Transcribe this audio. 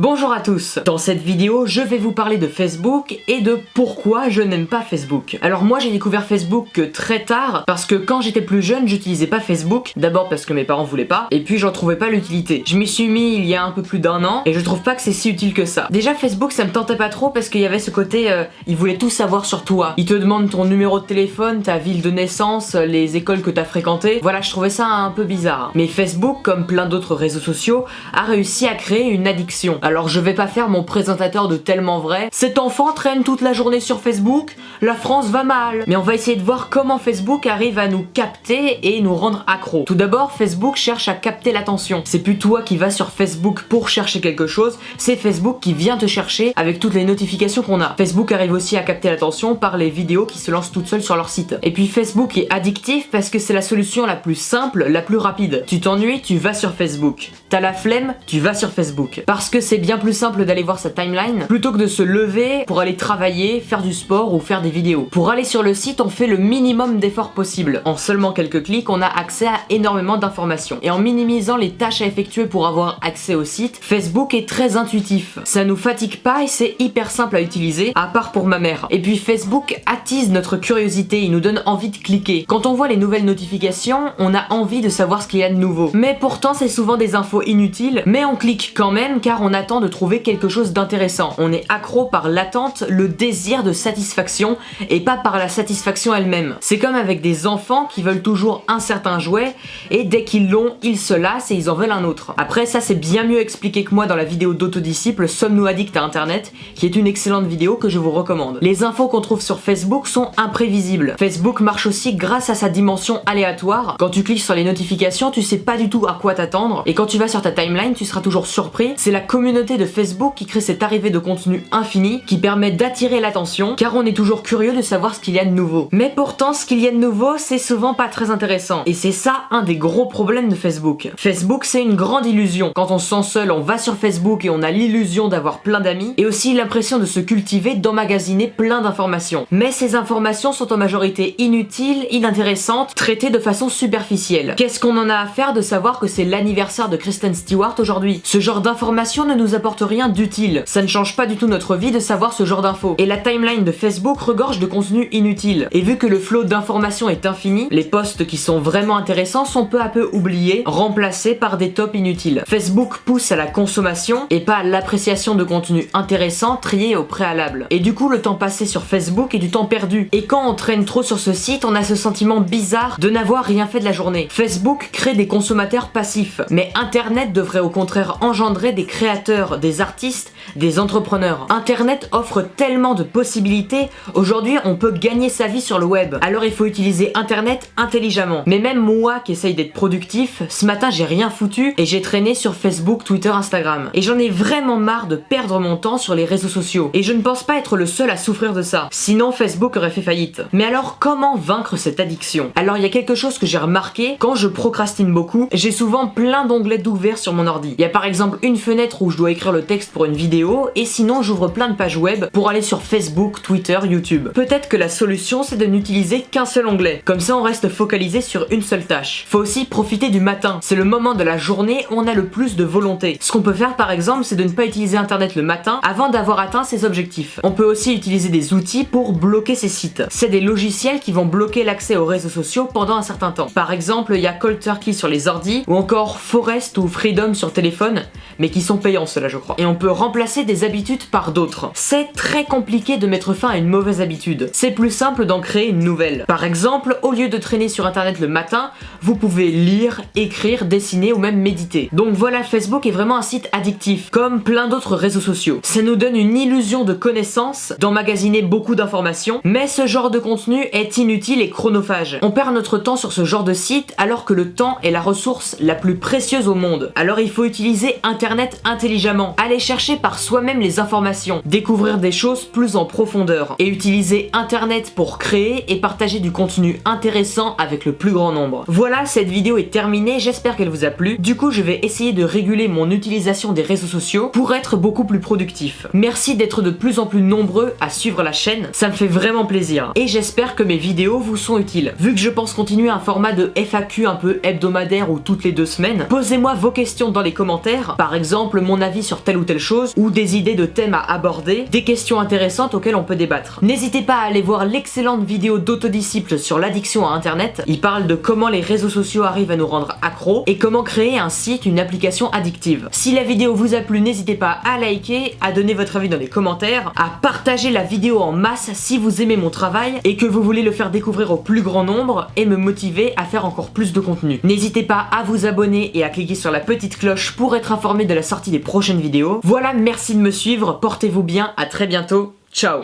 Bonjour à tous. Dans cette vidéo, je vais vous parler de Facebook et de pourquoi je n'aime pas Facebook. Alors moi j'ai découvert Facebook très tard parce que quand j'étais plus jeune, j'utilisais pas Facebook. D'abord parce que mes parents voulaient pas et puis j'en trouvais pas l'utilité. Je m'y suis mis il y a un peu plus d'1 an et je trouve pas que c'est si utile que ça. Déjà Facebook ça me tentait pas trop parce qu'il y avait ce côté ils voulaient tout savoir sur toi. Ils te demandent ton numéro de téléphone, ta ville de naissance, les écoles que t'as fréquentées. Voilà, je trouvais ça un peu bizarre. Mais Facebook, comme plein d'autres réseaux sociaux, a réussi à créer une addiction. Alors je vais pas faire mon présentateur de Tellement Vrai. Cet enfant traîne toute la journée sur Facebook, la France va mal. Mais on va essayer de voir comment Facebook arrive à nous capter et nous rendre accros. Tout d'abord, Facebook cherche à capter l'attention. C'est plus toi qui vas sur Facebook pour chercher quelque chose, c'est Facebook qui vient te chercher avec toutes les notifications qu'on a. Facebook arrive aussi à capter l'attention par les vidéos qui se lancent toutes seules sur leur site. Et puis Facebook est addictif parce que c'est la solution la plus simple, la plus rapide. Tu t'ennuies, tu vas sur Facebook. T'as la flemme, tu vas sur Facebook. Parce que c'est bien plus simple d'aller voir sa timeline plutôt que de se lever pour aller travailler, faire du sport ou faire des vidéos. Pour aller sur le site, on fait le minimum d'efforts possible. En seulement quelques clics, on a accès à énormément d'informations. Et en minimisant les tâches à effectuer pour avoir accès au site, Facebook est très intuitif. Ça nous fatigue pas et c'est hyper simple à utiliser, à part pour ma mère. Et puis Facebook attise notre curiosité, il nous donne envie de cliquer. Quand on voit les nouvelles notifications, on a envie de savoir ce qu'il y a de nouveau. Mais pourtant, c'est souvent des infos inutiles, mais on clique quand même car on attend de trouver quelque chose d'intéressant. On est accro par l'attente, le désir de satisfaction et pas par la satisfaction elle-même. C'est comme avec des enfants qui veulent toujours un certain jouet et dès qu'ils l'ont, ils se lassent et ils en veulent un autre. Après ça c'est bien mieux expliqué que moi dans la vidéo d'Autodisciple Sommes-nous addicts à internet qui est une excellente vidéo que je vous recommande. Les infos qu'on trouve sur Facebook sont imprévisibles. Facebook marche aussi grâce à sa dimension aléatoire. Quand tu cliques sur les notifications, tu sais pas du tout à quoi t'attendre et quand tu vas sur ta timeline, tu seras toujours surpris. C'est la communauté de Facebook qui crée cette arrivée de contenu infini qui permet d'attirer l'attention car on est toujours curieux de savoir ce qu'il y a de nouveau. Mais pourtant ce qu'il y a de nouveau c'est souvent pas très intéressant et c'est ça un des gros problèmes de Facebook. Facebook c'est une grande illusion. Quand on se sent seul on va sur Facebook et on a l'illusion d'avoir plein d'amis et aussi l'impression de se cultiver, d'emmagasiner plein d'informations. Mais ces informations sont en majorité inutiles, inintéressantes, traitées de façon superficielle. Qu'est-ce qu'on en a à faire de savoir que c'est l'anniversaire de Kristen Stewart aujourd'hui? Ce genre d'informations ne nous apporte rien d'utile. Ça ne change pas du tout notre vie de savoir ce genre d'infos. Et la timeline de Facebook regorge de contenu inutile. Et vu que le flot d'informations est infini, les posts qui sont vraiment intéressants sont peu à peu oubliés, remplacés par des tops inutiles. Facebook pousse à la consommation et pas à l'appréciation de contenu intéressant trié au préalable. Et du coup, le temps passé sur Facebook est du temps perdu. Et quand on traîne trop sur ce site, on a ce sentiment bizarre de n'avoir rien fait de la journée. Facebook crée des consommateurs passifs. Mais Internet devrait au contraire engendrer des créateurs, des artistes, des entrepreneurs. Internet offre tellement de possibilités, aujourd'hui on peut gagner sa vie sur le web. Alors il faut utiliser Internet intelligemment. Mais même moi qui essaye d'être productif, ce matin j'ai rien foutu et j'ai traîné sur Facebook, Twitter, Instagram. Et j'en ai vraiment marre de perdre mon temps sur les réseaux sociaux. Et je ne pense pas être le seul à souffrir de ça. Sinon Facebook aurait fait faillite. Mais alors comment vaincre cette addiction? Alors il y a quelque chose que j'ai remarqué, quand je procrastine beaucoup, j'ai souvent plein d'onglets d'ouvert sur mon ordi. Il y a par exemple une fenêtre où je dois écrire le texte pour une vidéo et sinon j'ouvre plein de pages web pour aller sur Facebook, Twitter, YouTube. Peut-être que la solution c'est de n'utiliser qu'un seul onglet. Comme ça on reste focalisé sur une seule tâche. Faut aussi profiter du matin. C'est le moment de la journée où on a le plus de volonté. Ce qu'on peut faire par exemple c'est de ne pas utiliser internet le matin avant d'avoir atteint ses objectifs. On peut aussi utiliser des outils pour bloquer ces sites. C'est des logiciels qui vont bloquer l'accès aux réseaux sociaux pendant un certain temps. Par exemple il y a Cold Turkey sur les ordis ou encore Forest ou Freedom sur téléphone mais qui sont payants ceux-là je crois. Et on peut remplacer des habitudes par d'autres. C'est très compliqué de mettre fin à une mauvaise habitude. C'est plus simple d'en créer une nouvelle. Par exemple, au lieu de traîner sur internet le matin, vous pouvez lire, écrire, dessiner ou même méditer. Donc voilà, Facebook est vraiment un site addictif, comme plein d'autres réseaux sociaux. Ça nous donne une illusion de connaissance, d'emmagasiner beaucoup d'informations, mais ce genre de contenu est inutile et chronophage. On perd notre temps sur ce genre de site alors que le temps est la ressource la plus précieuse au monde. Alors il faut utiliser internet intelligemment, aller chercher par soi-même les informations, découvrir des choses plus en profondeur et utiliser internet pour créer et partager du contenu intéressant avec le plus grand nombre. Voilà, cette vidéo est terminée, j'espère qu'elle vous a plu. Du coup je vais essayer de réguler mon utilisation des réseaux sociaux pour être beaucoup plus productif. Merci d'être de plus en plus nombreux à suivre la chaîne, ça me fait vraiment plaisir. Et j'espère que mes vidéos vous sont utiles. Vu que je pense continuer un format de FAQ un peu hebdomadaire ou toutes les 2 semaines, posez-moi vos questions dans les commentaires, par exemple mon avis avis sur telle ou telle chose, ou des idées de thèmes à aborder, des questions intéressantes auxquelles on peut débattre. N'hésitez pas à aller voir l'excellente vidéo d'Autodisciple sur l'addiction à internet. Il parle de comment les réseaux sociaux arrivent à nous rendre accros et comment créer un site, une application addictive. Si la vidéo vous a plu, n'hésitez pas à liker, à donner votre avis dans les commentaires, à partager la vidéo en masse si vous aimez mon travail et que vous voulez le faire découvrir au plus grand nombre et me motiver à faire encore plus de contenu. N'hésitez pas à vous abonner et à cliquer sur la petite cloche pour être informé de la sortie des prochaines vidéos. Voilà, merci de me suivre, portez-vous bien, à très bientôt, ciao.